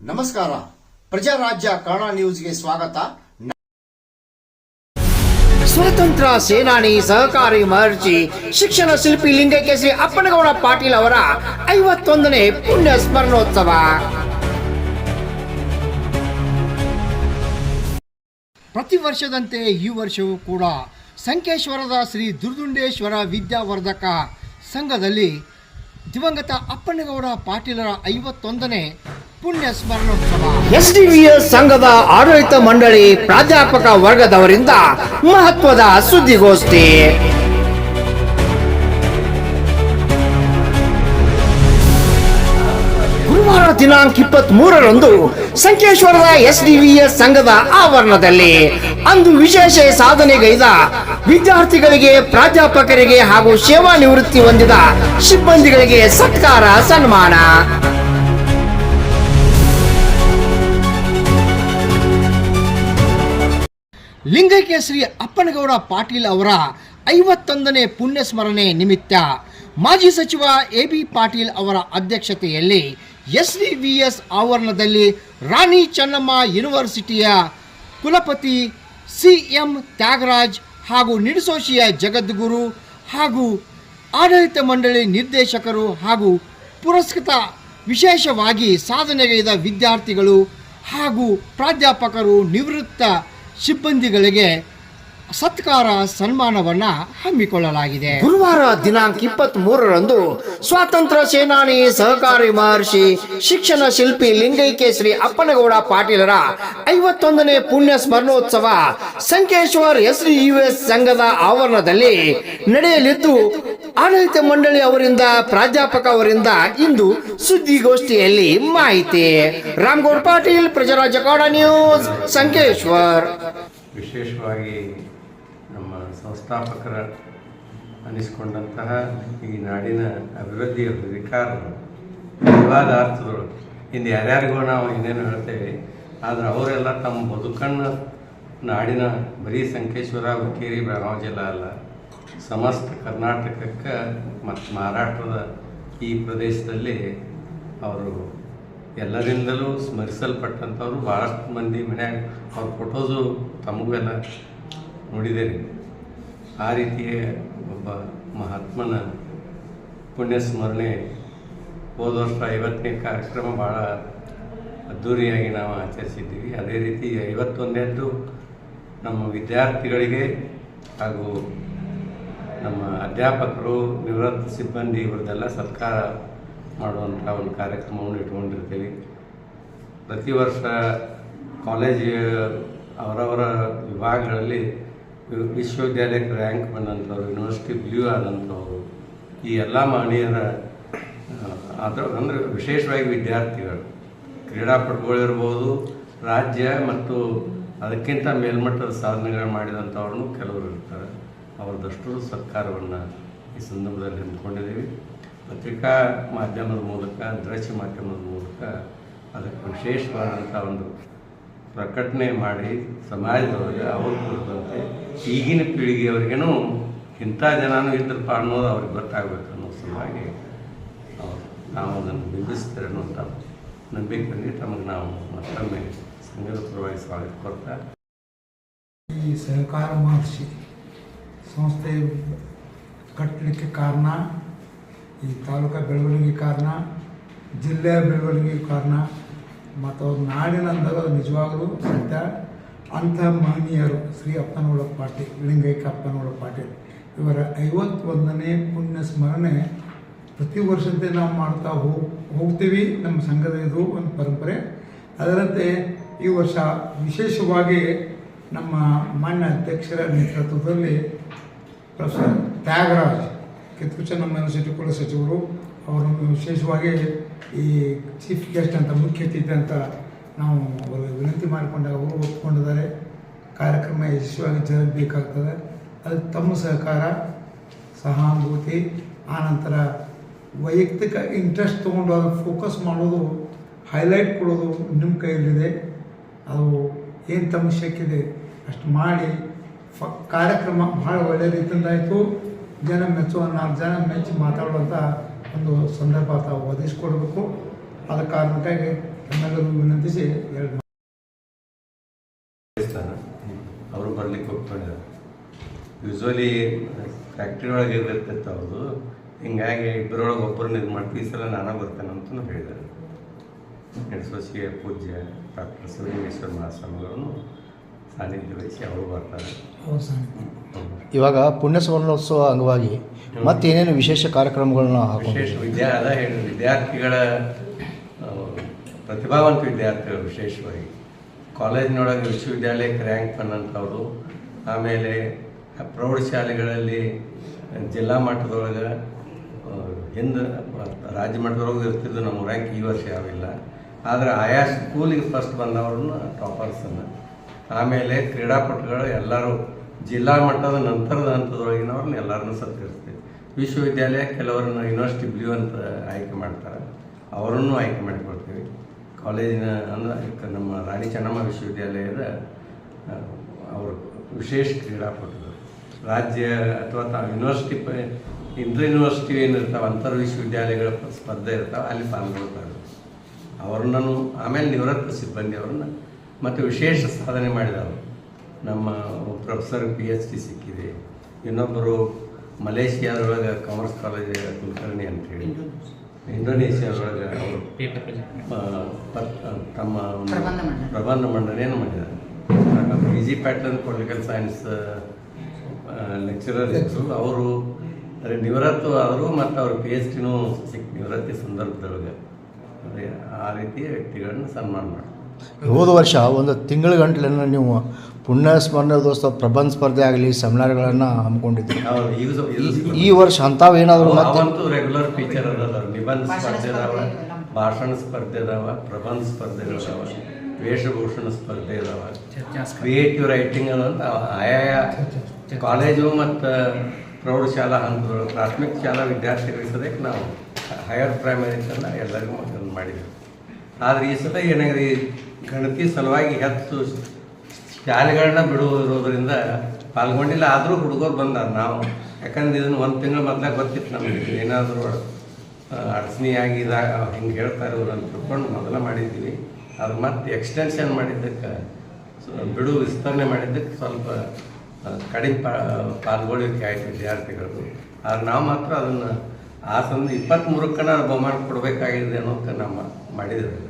ನಮಸ್ಕಾರ. ಪ್ರಜಾರಾಜ್ಯ ಕನ್ನಡ ನ್ಯೂಸ್ಗೆ ಸ್ವಾಗತ. ಸ್ವಾತಂತ್ರ್ಯ ಸೇನಾನಿ ಸಹಕಾರಿ ಮಹರ್ಷಿ ಶಿಕ್ಷಣ ಶಿಲ್ಪಿ ಲಿಂಗೈಕ್ಯ ಶ್ರೀ ಅಪ್ಪನಗೌಡ ಪಾಟೀಲ್ ಅವರ 51ನೇ ಪುಣ್ಯ ಸ್ಮರಣೋತ್ಸವ. ಪ್ರತಿ ವರ್ಷದಂತೆ ಈ ವರ್ಷವೂ ಕೂಡ ಸಂಕೇಶ್ವರದ ಶ್ರೀ ದುರ್ದುಂಡೇಶ್ವರ ವಿದ್ಯಾವರ್ಧಕ ಸಂಘದಲ್ಲಿ ದಿವಂಗತ ಅಪ್ಪನಗೌಡ ಪಾಟೀಲರ 51ನೇ ಪುಣ್ಯ ಸ್ಮರಣೋತ್ಸವ. ಎಸ್ಡಿವಿಎಸ್ ಸಂಘದ ಆಡಳಿತ ಮಂಡಳಿ ಪ್ರಾಧ್ಯಾಪಕ ವರ್ಗದವರಿಂದ ಮಹತ್ವದ ಸುದ್ದಿಗೋಷ್ಠಿ. ಗುರುವಾರ ದಿನಾಂಕ 23ರಂದು ಸಂಕೇಶ್ವರದ ಎಸ್ಡಿವಿಎಸ್ ಸಂಘದ ಆವರಣದಲ್ಲಿ ಅಂದು ವಿಶೇಷ ಸಾಧನೆಗೈದ ವಿದ್ಯಾರ್ಥಿಗಳಿಗೆ, ಪ್ರಾಧ್ಯಾಪಕರಿಗೆ ಹಾಗೂ ಸೇವಾ ನಿವೃತ್ತಿ ಹೊಂದಿದ ಸಿಬ್ಬಂದಿಗಳಿಗೆ ಸತ್ಕಾರ ಸನ್ಮಾನ. ಲಿಂಗೈಕ್ಯ ಶ್ರೀ ಅಪ್ಪನಗೌಡ ಪಾಟೀಲ್ ಅವರ 51ನೇ ಪುಣ್ಯ ಸ್ಮರಣೆ ನಿಮಿತ್ತ ಮಾಜಿ ಸಚಿವ ಎಬಿ ಪಾಟೀಲ್ ಅವರ ಅಧ್ಯಕ್ಷತೆಯಲ್ಲಿ ಎಸ್ಡಿವಿಎಸ್ ಆವರಣದಲ್ಲಿ ರಾಣಿ ಚೆನ್ನಮ್ಮ ಯೂನಿವರ್ಸಿಟಿಯ ಕುಲಪತಿ ಸಿಎಂ ತ್ಯಾಗರಾಜ್ ಹಾಗೂ ನಿಡಸೋಶಿಯ ಜಗದ್ಗುರು ಹಾಗೂ ಆಡಳಿತ ಮಂಡಳಿ ನಿರ್ದೇಶಕರು ಹಾಗೂ ಪುರಸ್ಕೃತ ವಿಶೇಷವಾಗಿ ಸಾಧನೆಗೈದ ವಿದ್ಯಾರ್ಥಿಗಳು ಹಾಗೂ ಪ್ರಾಧ್ಯಾಪಕರು, ನಿವೃತ್ತ ಸಿಬ್ಬಂದಿಗಳಿಗೆ ಸತ್ಕಾರ ಸನ್ಮಾನವನ್ನ ಹಮ್ಮಿಕೊಳ್ಳಲಾಗಿದೆ. ಗುರುವಾರ ದಿನಾಂಕ 23ರಂದು ಸ್ವಾತಂತ್ರ್ಯ ಸೇನಾನಿ ಸಹಕಾರಿ ಮಹರ್ಷಿ ಶಿಕ್ಷಣ ಶಿಲ್ಪಿ ಲಿಂಗೈಕ್ಯ ಶ್ರೀ ಅಪ್ಪನಗೌಡ ಪಾಟೀಲರ 51ನೇ ಪುಣ್ಯ ಸ್ಮರಣೋತ್ಸವ ಸಂಕೇಶ್ವರ್ ಎಸ್ಡಿಯುಎಸ್ ಸಂಘದ ಆವರಣದಲ್ಲಿ ನಡೆಯಲಿದ್ದು, ಆಡಳಿತ ಮಂಡಳಿ ಅವರಿಂದ, ಪ್ರಾಧ್ಯಾಪಕ ಅವರಿಂದ ಇಂದು ಸುದ್ದಿಗೋಷ್ಠಿಯಲ್ಲಿ ಮಾಹಿತಿ. ರಾಮಗೌಡ ಪಾಟೀಲ್, ಪ್ರಜಾರಾಜ್ಯ ಕನ್ನಡ ನ್ಯೂಸ್, ಸಂಕೇಶ್ವರ್. ವಿಶೇಷವಾಗಿ ನಮ್ಮ ಸಂಸ್ಥಾಪಕರ ಅನಿಸಿಕೊಂಡಂತಹ ಈ ನಾಡಿನ ಅಭಿವೃದ್ಧಿಯ ವಿಕಾರರು ನಿಜವಾದ ಅರ್ಥದೊಳಗೆ ಇನ್ನು ಯಾರ್ಯಾರಿಗೂ ನಾವು ಇನ್ನೇನು ಹೇಳ್ತೇವೆ, ಆದರೆ ಅವರೆಲ್ಲ ತಮ್ಮ ಬದುಕನ್ನು ನಾಡಿನ ಬರೀ ಸಂಕೇಶ್ವರ, ಹುಕ್ಕೇರಿ, ಬೆಳಗಾವಿ ಜಿಲ್ಲಾ ಅಲ್ಲ, ಸಮಸ್ತ ಕರ್ನಾಟಕಕ್ಕೆ ಮತ್ತು ಮಹಾರಾಷ್ಟ್ರದ ಈ ಪ್ರದೇಶದಲ್ಲಿ ಅವರು ಎಲ್ಲರಿಂದಲೂ ಸ್ಮರಿಸಲ್ಪಟ್ಟಂಥವ್ರು. ಭಾಳಷ್ಟು ಮಂದಿ ಮನ್ಯಾಗ ಅವ್ರ ಫೋಟೋಸು ತಮಗೆಲ್ಲ ನೋಡಿದ್ದೇನೆ. ಆ ರೀತಿಯ ಒಬ್ಬ ಮಹಾತ್ಮನ ಪುಣ್ಯ ಸ್ಮರಣೆ ಹೋದ ವರ್ಷ 50ನೇ ಕಾರ್ಯಕ್ರಮ ಭಾಳ ಅದ್ಧೂರಿಯಾಗಿ ನಾವು ಆಚರಿಸಿದ್ದೀವಿ. ಅದೇ ರೀತಿ 51ನೇದ್ದು ನಮ್ಮ ವಿದ್ಯಾರ್ಥಿಗಳಿಗೆ ಹಾಗೂ ನಮ್ಮ ಅಧ್ಯಾಪಕರು, ನಿವೃತ್ತ ಸಿಬ್ಬಂದಿ ಇವರದೆಲ್ಲ ಸತ್ಕಾರ ಮಾಡುವಂಥ ಒಂದು ಕಾರ್ಯಕ್ರಮವನ್ನು ಇಟ್ಕೊಂಡಿರ್ತೀವಿ. ಪ್ರತಿ ವರ್ಷ ಕಾಲೇಜ್ ಅವರವರ ವಿಭಾಗಗಳಲ್ಲಿ ವಿಶ್ವವಿದ್ಯಾಲಯಕ್ಕೆ ರ್ಯಾಂಕ್ ಬಂದಂಥವ್ರು, ಯೂನಿವರ್ಸಿಟಿ ಬ್ಲ್ಯೂ ಆದಂಥವ್ರು, ಈ ಎಲ್ಲ ಮಹನೀಯರ ಅಂದರೆ ವಿಶೇಷವಾಗಿ ವಿದ್ಯಾರ್ಥಿಗಳು, ಕ್ರೀಡಾಪಟುಗಳಿರ್ಬೋದು, ರಾಜ್ಯ ಮತ್ತು ಅದಕ್ಕಿಂತ ಮೇಲ್ಮಟ್ಟದ ಸಾಧನೆಗಳು ಮಾಡಿದಂಥವ್ರನ್ನು ಕೆಲವರು ಇರ್ತಾರೆ. ಅವರದಷ್ಟು ಸತ್ಕಾರವನ್ನು ಈ ಸಂದರ್ಭದಲ್ಲಿ ಹಮ್ಮಿಕೊಂಡಿದ್ದೀವಿ. ಪತ್ರಿಕಾ ಮಾಧ್ಯಮದ ಮೂಲಕ, ದೃಶ್ಯ ಮಾಧ್ಯಮದ ಮೂಲಕ ಅದಕ್ಕೆ ವಿಶೇಷವಾದಂಥ ಒಂದು ಪ್ರಕಟಣೆ ಮಾಡಿ ಸಮಾಜದೊಳಗೆ ಅವ್ರ ಕುರಿತಂತೆ ಈಗಿನ ಪೀಳಿಗೆಯವರಿಗೇನು ಇಂಥ ಜನನೂ ಇದ್ರಪ್ಪ ಅನ್ನೋದು ಅವ್ರಿಗೆ ಗೊತ್ತಾಗಬೇಕು ಅನ್ನೋ ಸಲುವಾಗಿ ನಾವು ಅದನ್ನು ಬಿಂಬಿಸ್ತಾರೆ ಅನ್ನೋಂಥ ನಂಬಿಕೆಯಲ್ಲಿ ತಮಗೆ ನಾವು ಮತ್ತೊಮ್ಮೆ ಸಂಘದ ಪರವಾಗಿ ಸ್ವಾಗತ ಕೊಡ್ತಾ, ಈ ಸಹಕಾರ ಮಹರ್ಷಿ ಸಂಸ್ಥೆ ಕಟ್ಟಲಿಕ್ಕೆ ಕಾರಣ, ಈ ತಾಲೂಕಾ ಬೆಳವಣಿಗೆ ಕಾರಣ, ಜಿಲ್ಲೆಯ ಬೆಳವಣಿಗೆ ಕಾರಣ, ಮತ್ತು ಅವ್ರ ನಾಡಿನಂದಾಗ ನಿಜವಾಗಲೂ ಸತ್ಯ. ಅಂಥ ಮಹನೀಯರು ಶ್ರೀ ಅಪ್ಪನಗೌಡ ಪಾಟೀಲ್, ಲಿಂಗೈಕ್ಯ ಅಪ್ಪನಗೌಡ ಪಾಟೀಲ್ ಇವರ 51ನೇ ಪುಣ್ಯ ಸ್ಮರಣೆ ಪ್ರತಿ ವರ್ಷದಂತೆ ನಾವು ಮಾಡ್ತಾ ಹೋಗ್ತೀವಿ. ನಮ್ಮ ಸಂಘದ ಇದು ಒಂದು ಪರಂಪರೆ. ಅದರಂತೆ ಈ ವರ್ಷ ವಿಶೇಷವಾಗಿ ನಮ್ಮ ಮಾನ್ಯ ಅಧ್ಯಕ್ಷರ ನೇತೃತ್ವದಲ್ಲಿ ಪ್ರೊಫೆಸರ್ ತ್ಯಾಗರಾಜ್, ಕಿತ್ತೂರು ಚೆನ್ನಮ್ಮ ಯೂನಿವರ್ಸಿಟಿ ಕುಲಸಚಿವರು, ಅವರನ್ನು ವಿಶೇಷವಾಗಿ ಈ ಚೀಫ್ ಗೆಸ್ಟ್ ಅಂತ, ಮುಖ್ಯ ಅತಿಥಿ ಅಂತ ನಾವು ಅವರು ವಿನಂತಿ ಮಾಡಿಕೊಂಡಾಗ ಅವರು ಒಪ್ಪಿಕೊಂಡಿದ್ದಾರೆ. ಕಾರ್ಯಕ್ರಮ ಯಶಸ್ವಿಯಾಗಿ ಜರುಗಬೇಕಾಗ್ತದೆ. ಅದಕ್ಕೆ ತಮ್ಮ ಸಹಕಾರ, ಸಹಾನುಭೂತಿ, ಆನಂತರ ವೈಯಕ್ತಿಕ ಇಂಟ್ರೆಸ್ಟ್ ತೊಗೊಂಡು ಅದನ್ನು ಫೋಕಸ್ ಮಾಡೋದು, ಹೈಲೈಟ್ ಕೊಡೋದು ನಿಮ್ಮ ಕೈಯಲ್ಲಿದೆ. ಅದು ಏನು ತಮ್ಮ ಶಕ್ತಿದೆ ಅಷ್ಟು ಮಾಡಿ ಕಾರ್ಯಕ್ರಮ ಭಾಳ ಒಳ್ಳೆಯ ರೀತಿಯಿಂದಾಯಿತು. ಜನ ಮೆಚ್ಚುವ 4 ಜನ ಮೆಚ್ಚಿ ಮಾತಾಡುವಂಥ ಒಂದು ಸಂದರ್ಭ ತಾವು ಒದಗಿಸ್ಕೊಡ್ಬೇಕು. ಆದ ಕಾರಣಕ್ಕಾಗಿ ತಮ್ಮೆಲ್ಲರಿಗೂ ವಿನಂತಿಸಿ ಹೇಳಿ ಅವರು ಬರ್ಲಿಕ್ಕೆ ಒಪ್ಕೊಂಡಿದ್ದಾರೆ. ಯೂಶ್ವಲಿ ಫ್ಯಾಕ್ಟ್ರಿ ಒಳಗೆ ಇರ್ತಿತ್ತು ಅವ್ರದ್ದು, ಹಿಂಗಾಗಿ ಇಬ್ಬರೊಳಗೆ ಒಬ್ಬರನ್ನ ಇದು ಮಾಡ್ತೀವಿ, ಈ ಸಲ ನಾನೇ ಬರ್ತೇನೆ ಅಂತಲೂ ಹೇಳಿದ್ದಾರೆ. ಎಡಸೋಸಿಗೆ ಪೂಜ್ಯ ಡಾಕ್ಟರ್ ಶಿವಲಿಂಗೇಶ್ವರ ಮಹಾಸ್ವಾಮಿಗಳನ್ನು ಸಾನ್ನಿಧ್ಯ ವಹಿಸಿ ಅವರು ಬರ್ತಾರೆ. ಇವಾಗ ಪುಣ್ಯ ಸುವರ್ಣೋತ್ಸವ ಅಂಗವಾಗಿ ಮತ್ತೇನೇನು ವಿಶೇಷ ಕಾರ್ಯಕ್ರಮಗಳನ್ನ ವಿಶೇಷ ವಿದ್ಯಾರ್ಥಿಗಳ ಪ್ರತಿಭಾವಂತ ವಿದ್ಯಾರ್ಥಿಗಳು ವಿಶೇಷವಾಗಿ ಕಾಲೇಜಿನೊಳಗೆ ವಿಶ್ವವಿದ್ಯಾಲಯಕ್ಕೆ ರ್ಯಾಂಕ್ ಬಂದಂಥವ್ರು, ಆಮೇಲೆ ಪ್ರೌಢಶಾಲೆಗಳಲ್ಲಿ ಜಿಲ್ಲಾ ಮಟ್ಟದೊಳಗೆ ಹಿಂದೆ ರಾಜ್ಯ ಮಟ್ಟದೊಳಗೆ ಇರ್ತಿದ್ದು ನಮ್ಮ ರ್ಯಾಂಕ್ ಈ ವರ್ಷ ಯಾವಿಲ್ಲ. ಆದರೆ ಆಯಾ ಸ್ಕೂಲಿಗೆ ಫಸ್ಟ್ ಬಂದವ್ರನ್ನ ಟಾಪರ್ಸನ್ನು, ಆಮೇಲೆ ಕ್ರೀಡಾಪಟುಗಳು ಎಲ್ಲರೂ ಜಿಲ್ಲಾ ಮಟ್ಟದ ನಂತರದ ಹಂತದೊಳಗಿನವ್ರನ್ನ ಎಲ್ಲರನ್ನೂ ಸತ್ಕರಿಸ್ತೀವಿ. ವಿಶ್ವವಿದ್ಯಾಲಯ ಕೆಲವರನ್ನು ಯೂನಿವರ್ಸಿಟಿ ಬ್ಲೂ ಅಂತ ಆಯ್ಕೆ ಮಾಡ್ತಾರೆ, ಅವರನ್ನು ಆಯ್ಕೆ ಮಾಡಿಕೊಡ್ತೀವಿ. ಕಾಲೇಜಿನ ಅಂದರೆ ನಮ್ಮ ರಾಣಿ ಚೆನ್ನಮ್ಮ ವಿಶ್ವವಿದ್ಯಾಲಯದ ಅವರು ವಿಶೇಷ ಕ್ರೀಡಾಪಟುಗಳು ರಾಜ್ಯ ಅಥವಾ ಯೂನಿವರ್ಸಿಟಿ ಇಂಟರ್ ಯೂನಿವರ್ಸಿಟಿ ಏನಿರ್ತಾವೆ ಅಂತರ್ ವಿಶ್ವವಿದ್ಯಾಲಯಗಳ ಸ್ಪರ್ಧೆ ಇರ್ತಾವೆ, ಅಲ್ಲಿ ಪಾಲ್ಗೊಳ್ತಾರೆ. ಅವ್ರನ್ನೂ ಆಮೇಲೆ ನಿವೃತ್ತ ಸಿಬ್ಬಂದಿ ಅವ್ರನ್ನ ಮತ್ತು ವಿಶೇಷ ಸಾಧನೆ ಮಾಡಿದವರು. ನಮ್ಮ ಪ್ರೊಫೆಸರ್ PhD ಸಿಕ್ಕಿದೆ, ಇನ್ನೊಬ್ಬರು ಮಲೇಷಿಯಾದೊಳಗೆ ಕಾಮರ್ಸ್ ಕಾಲೇಜ್ ಕುಲಕರ್ಣಿ ಅಂತೇಳಿ, ಇಂಡೋನೇಷ್ಯಾದೊಳಗೆ ಅವರು ತಮ್ಮ ಪ್ರಬಂಧ ಮಂಡನೆಯನ್ನು ಮಾಡಿದ್ದಾರೆ. PG pattern political science lecturer ಇದ್ದರು, ಅವರು ನಿವೃತ್ತ ಆದರು ಮತ್ತು ಅವ್ರ PhDನೂ ನಿವೃತ್ತಿ ಸಂದರ್ಭದೊಳಗೆ ಆ ರೀತಿಯ ವ್ಯಕ್ತಿಗಳನ್ನು ಸನ್ಮಾನ ಮಾಡಿ. ಹೋದ ವರ್ಷ ಒಂದು ತಿಂಗಳ ಗಂಟಲನ್ನು ನೀವು ಪುಣ್ಯ ಸ್ಮರಣೋತ್ಸವ ಪ್ರಬಂಧ ಸ್ಪರ್ಧೆ ಆಗಲಿ ಸೆಮಿನಾರ್ಗಳನ್ನು ಹಮ್ಮಿಕೊಂಡಿದ್ದೀವಿ. ಈ ವರ್ಷ ಅಂಥವೇನಾದರೂ ಅವಂತೂ ರೆಗ್ಯುಲರ್ ಫೀಚರ್ ಅದಾವ. ನಿಬಂಧ ಸ್ಪರ್ಧೆ ಅದಾವ, ಭಾಷಣ ಸ್ಪರ್ಧೆ ಅದಾವ, ಪ್ರಬಂಧ ಸ್ಪರ್ಧೆಗಳದಾವ, ವೇಷಭೂಷಣ ಸ್ಪರ್ಧೆ ಅದಾವ, ಕ್ರಿಯೇಟಿವ್ ರೈಟಿಂಗ್ ಅದಂತ ಆಯಾಯ ಕಾಲೇಜು ಮತ್ತು ಪ್ರೌಢಶಾಲಾ ಹಂತದೊಳಗೆ ಪ್ರಾಥಮಿಕ ಶಾಲಾ ವಿದ್ಯಾರ್ಥಿಗಳಿಗೆ ಸದ್ಯಕ್ಕೆ ನಾವು ಹೈಯರ್ ಪ್ರೈಮರಿ ಎಲ್ಲ ಎಲ್ಲರಿಗೂ ಅದನ್ನು ಮಾಡಿದ್ದೀವಿ. ಆದರೆ ಈ ಸಲ ಏನಾಗಿದೆ, ಗಣತಿ ಸಲುವಾಗಿ ಹೆಚ್ಚು ಶಾಲೆಗಳನ್ನ ಬಿಡುವುದರಿಂದ ಪಾಲ್ಗೊಂಡಿಲ್ಲ. ಆದರೂ ಹುಡುಗರು ಬಂದಾರ. ನಾವು ಯಾಕಂದ್ರೆ ಇದನ್ನು ಒಂದು ತಿಂಗಳು ಮೊದಲೇ ಗೊತ್ತಿತ್ತು ನಮಗೆ, ಏನಾದರೂ ಅಡಚಣೆಯಾಗಿ ಇದಾಗ ಹಿಂಗೆ ಹೇಳ್ತಾ ಇರೋರು ಅಂತ ತಿಳ್ಕೊಂಡು ಮೊದಲೇ ಮಾಡಿದ್ದೀವಿ. ಅದು ಮತ್ತೆ ಎಕ್ಸ್ಟೆನ್ಷನ್ ಮಾಡಿದ್ದಕ್ಕೆ ಬಿಡು ವಿಸ್ತರಣೆ ಮಾಡಿದ್ದಕ್ಕೆ ಸ್ವಲ್ಪ ಕಡಿಮೆ ಪಾಲ್ಗೊಳ್ಳಿಕೆ ಆಯಿತು ವಿದ್ಯಾರ್ಥಿಗಳು. ಆದರೆ ನಾವು ಮಾತ್ರ ಅದನ್ನು ಆ 23ಕ್ಕೆ ಬಹುಮಾನ ಕೊಡಬೇಕಾಗಿದೆ ಅನ್ನೋದಕ್ಕೆ ನಾವು ಮಾಡಿದ್ದೇವೆ.